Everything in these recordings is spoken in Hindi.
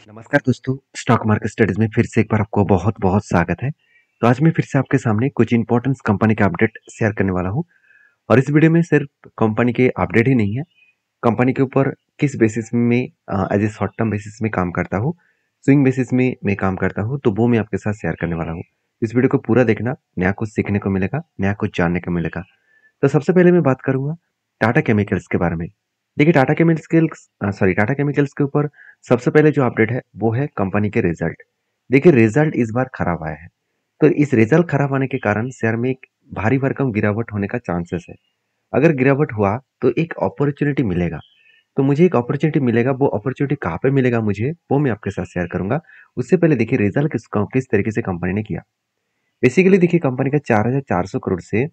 नमस्कार दोस्तों, स्टॉक मार्केट स्टडीज में फिर से एक बार आपको बहुत बहुत स्वागत है। तो आज मैं फिर से आपके सामने कुछ इंपॉर्टेंट कंपनी के अपडेट शेयर करने वाला हूँ। और इस वीडियो में सिर्फ कंपनी के अपडेट ही नहीं है, कंपनी के ऊपर किस बेसिस में as a short term basis में काम करता हूँ, स्विंग बेसिस में मैं काम करता हूँ, तो वो मैं आपके साथ शेयर करने वाला हूँ। इस वीडियो को पूरा देखना, नया कुछ सीखने को मिलेगा, नया कुछ जानने को मिलेगा। तो सबसे पहले मैं बात करूंगा टाटा केमिकल्स के बारे में। देखिए टाटा केमिकल्स के ऊपर सबसे पहले जो अपडेट है वो है कंपनी के रिजल्ट। देखिए रिजल्ट इस बार खराब आया है, तो इस रिजल्ट खराब आने के कारण शेयर में एक भारी भरकम गिरावट होने का चांसेस है। अगर गिरावट हुआ तो एक अपॉर्चुनिटी मिलेगा। तो मुझे एक अपॉर्चुनिटी मिलेगा, वो अपॉर्चुनिटी कहाँ पे मिलेगा मुझे, वो मैं आपके साथ शेयर करूंगा। उससे पहले देखिए रिजल्ट किस तरीके से कंपनी ने किया। बेसिकली देखिए कंपनी का 4,400 करोड़ से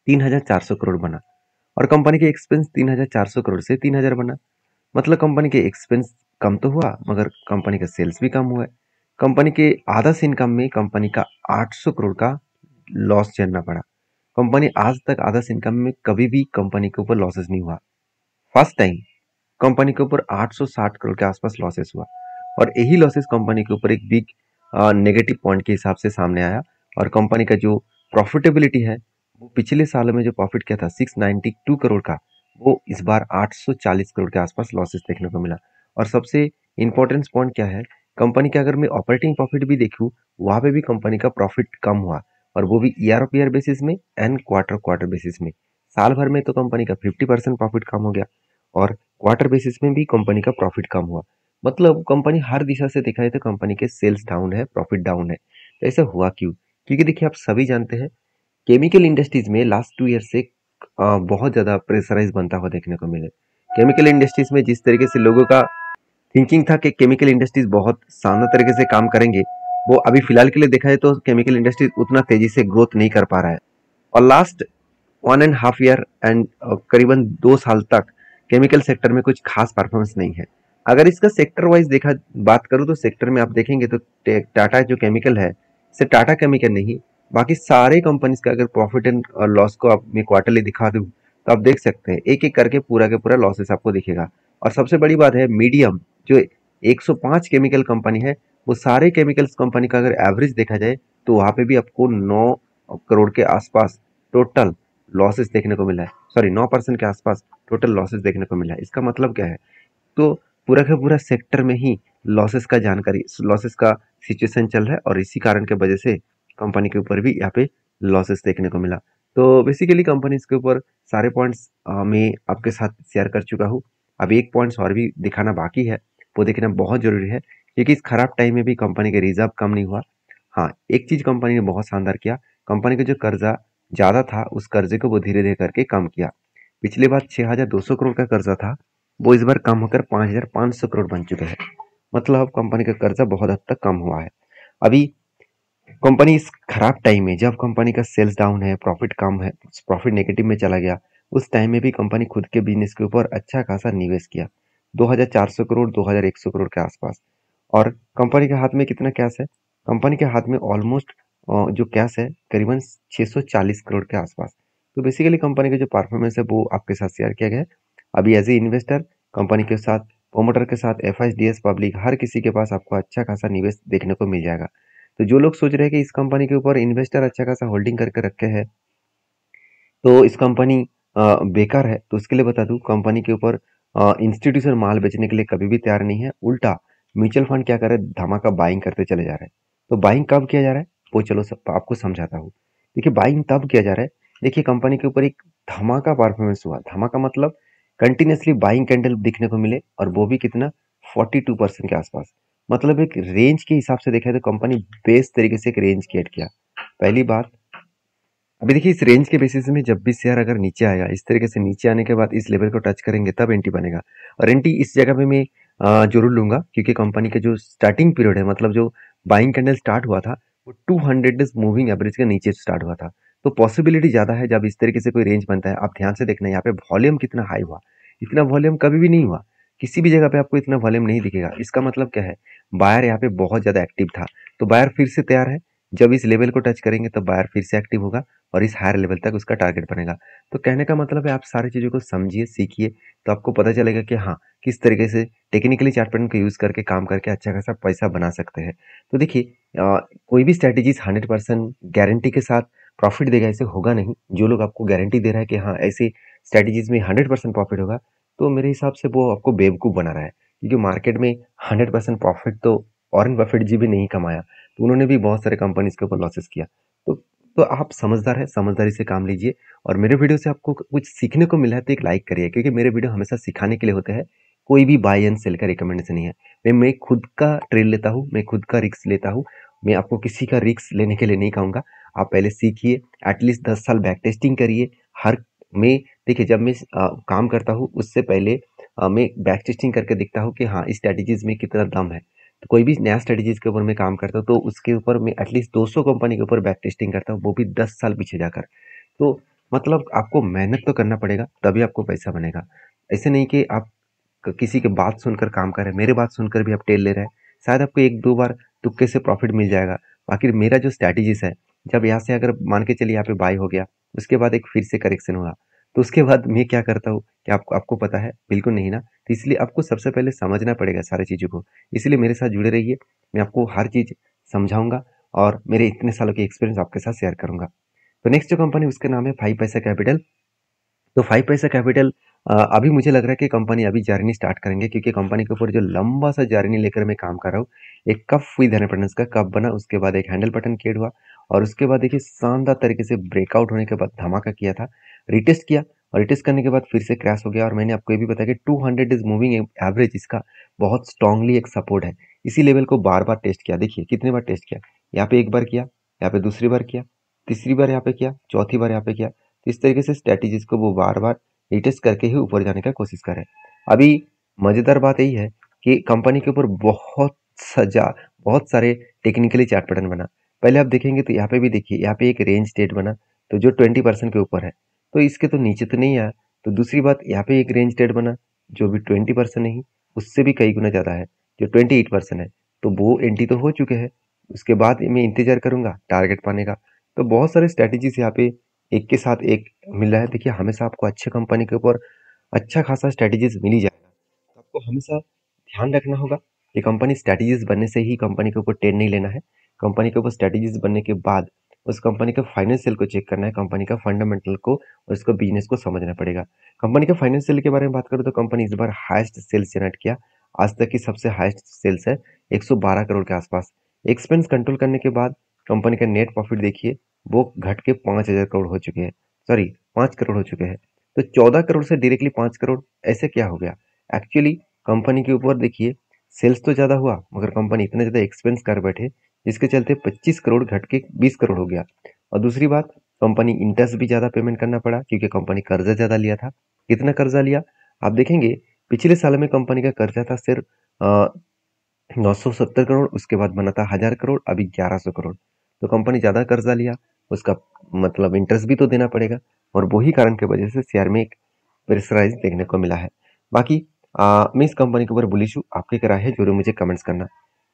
3,400 करोड़ बना, और कंपनी के एक्सपेंस 3,400 करोड़ से 3,000 बना। मतलब कंपनी के एक्सपेंस कम तो हुआ, मगर कंपनी का सेल्स भी कम हुआ है। कंपनी के आधा से इनकम में कंपनी का 800 करोड़ का लॉस झेलना पड़ा। कंपनी आज तक आधा से इनकम में कभी भी कंपनी के ऊपर लॉसेस नहीं हुआ। फर्स्ट टाइम कंपनी के ऊपर 860 करोड़ के आसपास लॉसेस हुआ, और यही लॉसेस कंपनी के ऊपर एक बिग नेगेटिव पॉइंट के हिसाब से सामने आया। और कंपनी का जो प्रॉफिटेबिलिटी है, वो पिछले साल में जो प्रॉफिट किया था 692 करोड़ का, वो इस बार 840 करोड़ के आसपास लॉसेस देखने को मिला। और सबसे इंपॉर्टेंट पॉइंट क्या है, कंपनी का अगर मैं ऑपरेटिंग प्रॉफिट भी देखूँ, वहाँ पे भी कंपनी का प्रॉफिट कम हुआ, और वो भी ईयर ऑफ ईयर बेसिस में एंड क्वार्टर क्वार्टर बेसिस में। साल भर में तो कंपनी का 50% प्रॉफिट कम हो गया, और क्वार्टर बेसिस में भी कंपनी का प्रॉफिट कम हुआ। मतलब कंपनी हर दिशा से देखा जाए तो कंपनी के सेल्स डाउन है, प्रॉफिट डाउन है। तो ऐसा हुआ क्यों? क्योंकि देखिए आप सभी जानते हैं केमिकल इंडस्ट्रीज में लास्ट 2 ईयर से बहुत ज्यादा प्रेशराइज बनता हुआ देखने को मिले। केमिकल इंडस्ट्रीज में जिस तरीके से लोगों का थिंकिंग था कि केमिकल इंडस्ट्रीज बहुत शानदार तरीके से काम करेंगे, वो अभी फिलहाल के लिए देखा जाए तो केमिकल इंडस्ट्रीज उतना तेजी से ग्रोथ नहीं कर पा रहा है। और लास्ट 1.5 ईयर एंड करीबन 2 साल तक केमिकल सेक्टर में कुछ खास परफॉर्मेंस नहीं है। अगर इसका सेक्टर वाइज देखा बात करूँ तो सेक्टर में आप देखेंगे तो टाटा जो केमिकल है, सिर्फ टाटा केमिकल नहीं, बाकी सारे कंपनीज का अगर प्रॉफिट एंड लॉस को आप मैं क्वार्टरली दिखा दूँ, तो आप देख सकते हैं एक एक करके पूरा के पूरा लॉसेस आपको दिखेगा। और सबसे बड़ी बात है मीडियम जो 105 केमिकल कंपनी है, वो सारे केमिकल्स कंपनी का अगर एवरेज देखा जाए तो वहाँ पे भी आपको 9 करोड़ के आसपास टोटल लॉसेस देखने को मिला है। सॉरी 9% के आसपास टोटल लॉसेस देखने को मिला है। इसका मतलब क्या है? तो पूरा का पूरा सेक्टर में ही लॉसेस का सिचुएशन चल रहा है, और इसी कारण के वजह से कंपनी के ऊपर भी यहाँ पे लॉसेस देखने को मिला। तो बेसिकली कंपनी के ऊपर सारे पॉइंट्स मैं आपके साथ शेयर कर चुका हूँ। अभी एक पॉइंट्स और भी दिखाना बाकी है, वो देखना बहुत जरूरी है, क्योंकि इस खराब टाइम में भी कंपनी के रिजर्व कम नहीं हुआ। हाँ, एक चीज कंपनी ने बहुत शानदार किया, कंपनी का जो कर्जा ज्यादा था उस कर्जे को वो धीरे धीरे करके कम किया। पिछली बार 6,200 करोड़ का कर्जा था, वो इस बार कम होकर 5,500 करोड़ बन चुका है। मतलब कंपनी का कर्जा बहुत हद तक कम हुआ है। अभी कंपनी इस खराब टाइम में जब कंपनी का सेल्स डाउन है, प्रॉफिट कम है, प्रॉफिट नेगेटिव में चला गया, उस टाइम में भी कंपनी खुद के बिजनेस के ऊपर अच्छा खासा निवेश किया, 2,400 करोड़ 2,100 करोड़ के आसपास। और कंपनी के हाथ में कितना कैश है? कंपनी के हाथ में ऑलमोस्ट जो कैश है करीबन 640 करोड़ के आसपास। तो बेसिकली कंपनी का जो परफॉर्मेंस है वो आपके साथ शेयर किया गया है। अभी एज ए इन्वेस्टर कंपनी के साथ, प्रोमोटर के साथ, एफआईडीएस पब्लिक हर किसी के पास आपको अच्छा खासा निवेश देखने को मिल जाएगा। तो जो लोग सोच रहे हैं कि इस कंपनी के ऊपर इन्वेस्टर अच्छा खासा होल्डिंग करके रखे हैं, तो इस कंपनी बेकार है, तो उसके लिए बता दूं कंपनी के ऊपर इंस्टीट्यूशन माल बेचने के लिए कभी भी तैयार नहीं है। उल्टा म्यूचुअल फंड क्या कर रहे हैं, धमाका बाइंग करते चले जा रहे हैं। तो बाइंग कब किया जा रहा है वो चलो सब आपको समझाता हूँ। देखिए बाइंग तब किया जा रहा है, देखिए कंपनी के ऊपर एक धमाका परफॉर्मेंस हुआ। धमाका मतलब कंटिन्यूसली बाइंग कैंडल दिखने को मिले, और वो भी कितना, 42% के आसपास। मतलब एक रेंज के हिसाब से देखा जाए तो कंपनी बेस्ट तरीके से एक रेंज क्रिएट किया। पहली बात, अभी देखिए इस रेंज के बेसिस में जब भी शेयर अगर नीचे आएगा, इस तरीके से नीचे आने के बाद इस लेवल को टच करेंगे तब एंट्री बनेगा। और एंट्री इस जगह पे मैं जरूर लूंगा, क्योंकि कंपनी का जो स्टार्टिंग पीरियड है, मतलब जो बाइंग कैंडल स्टार्ट हुआ था, वो 200 डेज मूविंग एवरेज के नीचे स्टार्ट हुआ था। तो पॉसिबिलिटी ज्यादा है जब इस तरीके से कोई रेंज बनता है। आप ध्यान से देखना यहाँ पे वॉल्यूम कितना हाई हुआ, इतना वॉल्यूम कभी भी नहीं हुआ। किसी भी जगह पे आपको इतना वॉल्यूम नहीं दिखेगा। इसका मतलब क्या है, बायर यहाँ पे बहुत ज्यादा एक्टिव था। तो बायर फिर से तैयार है, जब इस लेवल को टच करेंगे तो बायर फिर से एक्टिव होगा और इस हायर लेवल तक उसका टारगेट बनेगा। तो कहने का मतलब है आप सारी चीज़ों को समझिए, सीखिए, तो आपको पता चलेगा कि हाँ, किस तरीके से टेक्निकली चार्ट पैटर्न को यूज़ करके काम करके अच्छा खासा पैसा बना सकते हैं। तो देखिए कोई भी स्ट्रैटेजीज़ 100% गारंटी के साथ प्रॉफिट देगा ऐसे होगा नहीं। जो लोग आपको गारंटी दे रहा है कि हाँ, ऐसी स्ट्रैटेजीज़ में 100% प्रॉफिट होगा, तो मेरे हिसाब से वो आपको बेवकूफ़ बना रहा है। क्योंकि मार्केट में 100% प्रॉफिट तो वॉरेन बफेट जी भी नहीं कमाया, तो उन्होंने भी बहुत सारे कंपनीज़ के ऊपर लॉसेस किया। तो तो आप समझदार हैं, समझदारी से काम लीजिए और मेरे वीडियो से आपको कुछ सीखने को मिला है तो एक लाइक करिए, क्योंकि मेरे वीडियो हमेशा सिखाने के लिए होते हैं, कोई भी बाय एंड सेल का रिकमेंडेशन नहीं है। मैं खुद का ट्रेड लेता हूँ, मैं खुद का रिस्क लेता हूँ, मैं आपको किसी का रिस्क लेने के लिए नहीं कहूँगा। आप पहले सीखिए, एटलीस्ट 10 साल बैक टेस्टिंग करिए। हर मैं देखिए जब मैं काम करता हूँ उससे पहले मैं बैक टेस्टिंग करके देखता हूँ कि हाँ, इस स्ट्रैटेजीज़ में कितना दम है। तो कोई भी नया स्ट्रैटेजीज़ के ऊपर मैं काम करता हूँ तो उसके ऊपर मैं एटलीस्ट 200 कंपनी के ऊपर बैक टेस्टिंग करता हूँ, वो भी 10 साल पीछे जाकर। तो मतलब आपको मेहनत तो करना पड़ेगा, तभी आपको पैसा बनेगा। ऐसे नहीं कि आप किसी की बात सुनकर काम कर रहे हैं, मेरे बात सुनकर भी आप टेल ले रहे हैं। शायद आपको 1-2 बार तुक्के से प्रॉफिट मिल जाएगा। बाकी मेरा जो स्ट्रैटेजीज़ है, जब यहाँ से अगर मान के चलिए यहाँ पे बाय हो गया, उसके बाद एक फिर से करेक्शन हुआ, तो उसके बाद मैं क्या करता हूँ, क्या आपको आपको पता है? बिल्कुल नहीं ना। तो इसलिए आपको सबसे पहले समझना पड़ेगा सारी चीज़ों को। इसलिए मेरे साथ जुड़े रहिए, मैं आपको हर चीज़ समझाऊँगा और मेरे इतने सालों के एक्सपीरियंस आपके साथ शेयर करूँगा। तो नेक्स्ट जो कंपनी उसका नाम है 5 पैसा कैपिटल। तो 5 पैसा कैपिटल अभी मुझे लग रहा है कि कंपनी अभी जर्नी स्टार्ट करेंगे, क्योंकि कंपनी के ऊपर जो लंबा सा जर्नी लेकर मैं काम कर रहा हूँ, एक कप हुई देना पैटर्न का कप बना, उसके बाद एक हैंडल पैटर्न क्रिएट हुआ और उसके बाद देखिए शानदार तरीके से ब्रेकआउट होने के बाद धमाका किया था, रिटेस्ट किया और रिटेस्ट करने के बाद फिर से क्रैश हो गया। और मैंने आपको ये भी बताया कि 200 इज मूविंग एवरेज इसका बहुत स्ट्रांगली एक सपोर्ट है। इसी लेवल को बार बार टेस्ट किया, देखिए कितने बार टेस्ट किया, यहाँ पे एक बार किया, यहाँ पे दूसरी बार किया, तीसरी बार यहाँ पे किया, चौथी बार यहाँ पे किया। तो इस तरीके से स्ट्रेटेजीज को वो बार बार रिटेस्ट करके ही ऊपर जाने का कोशिश करें। अभी मजेदार बात यही है कि कंपनी के ऊपर बहुत सारे टेक्निकली चार्ट पैटर्न बना। पहले आप देखेंगे तो यहाँ पे भी देखिए, यहाँ पे एक रेंज स्टेट बना, तो जो 20% के ऊपर है, तो इसके तो नीचे तो नहीं आया। तो दूसरी बात, यहाँ पे एक रेंज स्टेट बना जो भी 20% नहीं, उससे भी कई गुना ज्यादा है, जो 28% है, तो वो एंट्री तो हो चुके हैं। उसके बाद मैं इंतजार करूंगा टारगेट पाने का। तो बहुत सारे स्ट्रेटेजीज यहाँ पे एक के साथ एक मिल रहा है। देखिए हमेशा आपको अच्छे कंपनी के ऊपर अच्छा खासा स्ट्रेटेजीज मिल ही जाएगा। तो आपको हमेशा ध्यान रखना होगा कि कंपनी स्ट्रेटेजीज बनने से ही कंपनी के ऊपर ट्रेड नहीं लेना है। कंपनी के ऊपर स्ट्रेटेजीज बनने के बाद उस कंपनी का फाइनेंशियल को चेक करना है, कंपनी का फंडामेंटल को और उसका बिजनेस को समझना पड़ेगा। कंपनी के फाइनेंशियल के बारे में बात करूँ तो कंपनी इस बार हाईएस्ट सेल्स जनरेट किया, आज तक की सबसे हाईएस्ट सेल्स है 112 करोड़ के आसपास। एक्सपेंस कंट्रोल करने के बाद कंपनी का नेट प्रॉफिट देखिए, वो घट के 5,000 करोड़ हो चुके हैं, सॉरी 5 करोड़ हो चुके हैं। तो 14 करोड़ से डायरेक्टली 5 करोड़, ऐसे क्या हो गया? एक्चुअली कंपनी के ऊपर देखिए सेल्स तो ज्यादा हुआ मगर कंपनी इतने ज्यादा एक्सपेंस कर बैठे, जिसके चलते 25 करोड़ घट के 20 करोड़ हो गया। और दूसरी बात, कंपनी इंटरेस्ट भी ज्यादा पेमेंट करना पड़ा क्योंकि कंपनी कर्जा ज्यादा लिया था। कितना कर्जा लिया आप देखेंगे, पिछले साल में कंपनी का कर्जा था सिर्फ 970 करोड़, उसके बाद बना था 1,000 करोड़, अभी 1100 करोड़। तो कंपनी ज्यादा कर्जा लिया, उसका मतलब इंटरेस्ट भी तो देना पड़ेगा और वही कारण की वजह से शेयर में एक प्रेशराइज देखने को मिला है। बाकी मैं इस कंपनी के ऊपर बुलिश हूँ, आपकी क्या राय है जरूर मुझे कमेंट्स करना।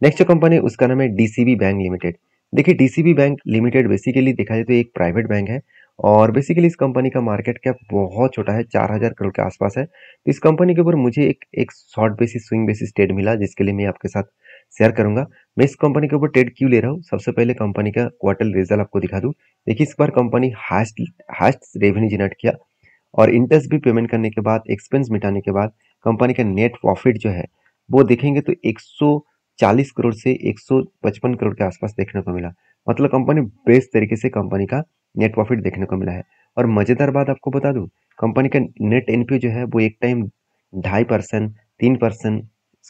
नेक्स्ट जो कंपनी है उसका नाम है डीसीबी बैंक लिमिटेड। देखिए डीसीबी बैंक लिमिटेड बेसिकली देखा जाए तो एक प्राइवेट बैंक है और बेसिकली इस कंपनी का मार्केट कैप बहुत छोटा है, 4,000 करोड़ के आसपास है। तो इस कंपनी के ऊपर मुझे एक short basis swing basis trade मिला, जिसके लिए मैं आपके साथ शेयर करूंगा। मैं इस कंपनी के ऊपर ट्रेड क्यों ले रहा हूँ, सबसे पहले कंपनी का क्वार्टर रिजल्ट आपको दिखा दूं। देखिए इस बार कंपनी हाईएस्ट रेवेन्यू जनरेट किया और इंटरेस्ट भी पेमेंट करने के बाद, एक्सपेंस मिटाने के बाद कंपनी का नेट प्रॉफिट जो है वो देखेंगे तो 140 करोड़ से 155 करोड़ के आसपास देखने को मिला। मतलब कंपनी बेस्ट तरीके से कंपनी का नेट प्रॉफिट देखने को मिला है। और मजेदार बात आपको बता दूं, कंपनी का नेट एनपीओ जो है वो एक टाइम 2.5%, 3%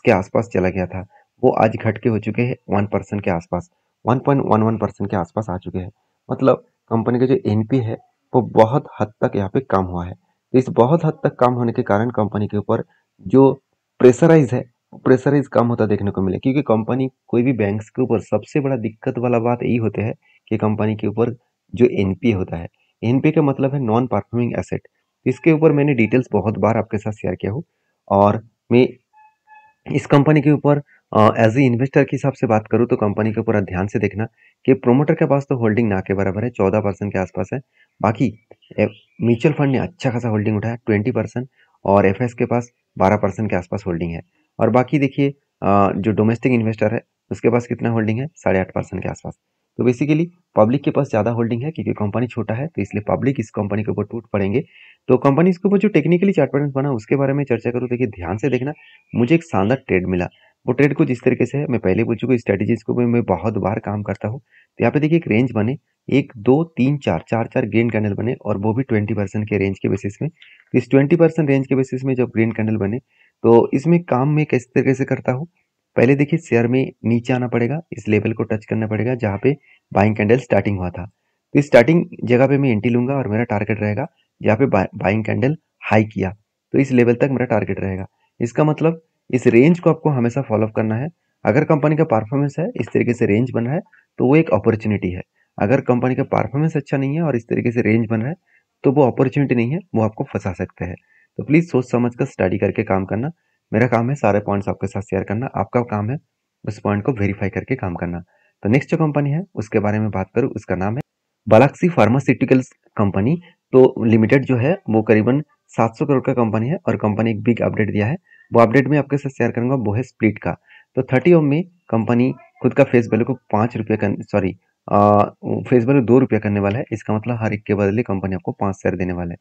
के आसपास चला गया था, वो आज घट के हो चुके हैं 1% के आसपास, 1.11% के आसपास आ चुके हैं। मतलब कंपनी का जो एनपी है वो बहुत हद तक यहाँ पे कम हुआ है। तो इस बहुत हद तक कम होने के कारण कंपनी के ऊपर जो प्रेशराइज है, प्रेशराइज कम होता देखने को मिले, क्योंकि कंपनी कोई भी बैंक्स के ऊपर सबसे बड़ा दिक्कत वाला बात यही होता है कि कंपनी के ऊपर जो एनपीए होता है, एनपीए का मतलब है नॉन परफॉर्मिंग एसेट। इसके ऊपर मैंने डिटेल्स बहुत बार आपके साथ शेयर किया हूँ और मैं इस कंपनी के ऊपर एज ए इन्वेस्टर के हिसाब से बात करूँ तो कंपनी को पूरा ध्यान से देखना कि प्रोमोटर के पास तो होल्डिंग ना के बराबर है, 14% के आसपास है। बाकी म्यूचुअल फंड ने अच्छा खासा होल्डिंग उठाया 20%, और एफएस के पास 12% के आसपास होल्डिंग है। और बाकी देखिए जो डोमेस्टिक इन्वेस्टर है उसके पास कितना होल्डिंग है, 8.5% के आसपास। तो बेसिकली पब्लिक के पास ज़्यादा होल्डिंग है, क्योंकि कंपनी छोटा है तो इसलिए पब्लिक इस कंपनी के ऊपर टूट पड़ेंगे। तो कंपनी इसके ऊपर जो टेक्निकली चार्ट पैटर्न बना उसके बारे में चर्चा करूँ, देखिए ध्यान से देखना। मुझे एक शानदार ट्रेड मिला। वो ट्रेड कुछ इस तरीके से है, मैं पहले बोल चुका हूँ स्ट्रेटेजीज को भी मैं बहुत बार काम करता हूँ। तो यहाँ पे देखिए एक रेंज बने, 1 2 3 4 चार चार ग्रीन कैंडल बने, और वो भी 20% के रेंज के बेसिस में। तो इस 20% रेंज के बेसिस में जब ग्रीन कैंडल बने तो इसमें काम मैं किस तरीके से करता हूँ। पहले देखिए शेयर में नीचे आना पड़ेगा, इस लेवल को टच करना पड़ेगा जहाँ पे बाइंग कैंडल स्टार्टिंग हुआ था। तो इस स्टार्टिंग जगह पे मैं एंट्री लूंगा और मेरा टारगेट रहेगा जहाँ पे बाइंग कैंडल हाई किया, तो इस लेवल तक मेरा टारगेट रहेगा। इसका मतलब इस रेंज को आपको हमेशा फॉलो अप करना है। अगर कंपनी का परफॉर्मेंस है, इस तरीके से रेंज बन रहा है, तो वो एक अपॉर्चुनिटी है। अगर कंपनी का परफॉर्मेंस अच्छा नहीं है और इस तरीके से रेंज बन रहा है, तो वो अपॉर्चुनिटी नहीं है, वो आपको फंसा सकते हैं। तो प्लीज़ सोच समझ कर स्टडी करके काम करना। मेरा काम है सारे पॉइंट्स आपके साथ शेयर करना, आपका काम है उस पॉइंट को वेरीफाई करके काम करना। तो नेक्स्ट जो कंपनी है उसके बारे में बात करूँ, उसका नाम है बालाक्सी फार्मास्यूटिकल्स कंपनी। तो लिमिटेड जो है वो करीबन 700 करोड़ का कंपनी है, और कंपनी एक बिग अपडेट दिया है। वो अपडेट में आपके साथ शेयर करूंगा, वो है स्प्लिट का। तो 30 ओम में कंपनी खुद का फेस वैल्यू को 5 रुपये का, सॉरी, फेस वैल्यू 2 रुपये करने वाला है। इसका मतलब हर एक के बदले कंपनी आपको 5 शेयर देने वाला है।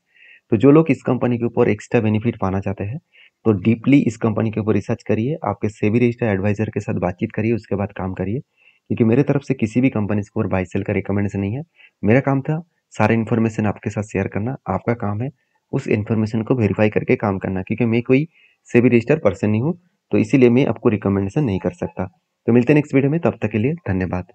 तो जो लोग इस कंपनी के ऊपर एक्स्ट्रा बेनिफिट पाना चाहते हैं तो डीपली इस कंपनी के ऊपर रिसर्च करिए, आपके सेबी रजिस्टर्ड एडवाइजर के साथ बातचीत करिए, उसके बाद काम करिए। क्योंकि मेरे तरफ से किसी भी कंपनी के ऊपर बाई सेल का रिकमेंडेशन नहीं है। मेरा काम था सारे इन्फॉर्मेशन आपके साथ शेयर करना, आपका काम है उस इन्फॉर्मेशन को वेरीफाई करके काम करना, क्योंकि मैं कोई सेबी रजिस्टर्ड पर्सन नहीं हूँ, तो इसीलिए मैं आपको रिकमेंडेशन नहीं कर सकता। तो मिलते हैं नेक्स्ट वीडियो में, तब तक के लिए धन्यवाद।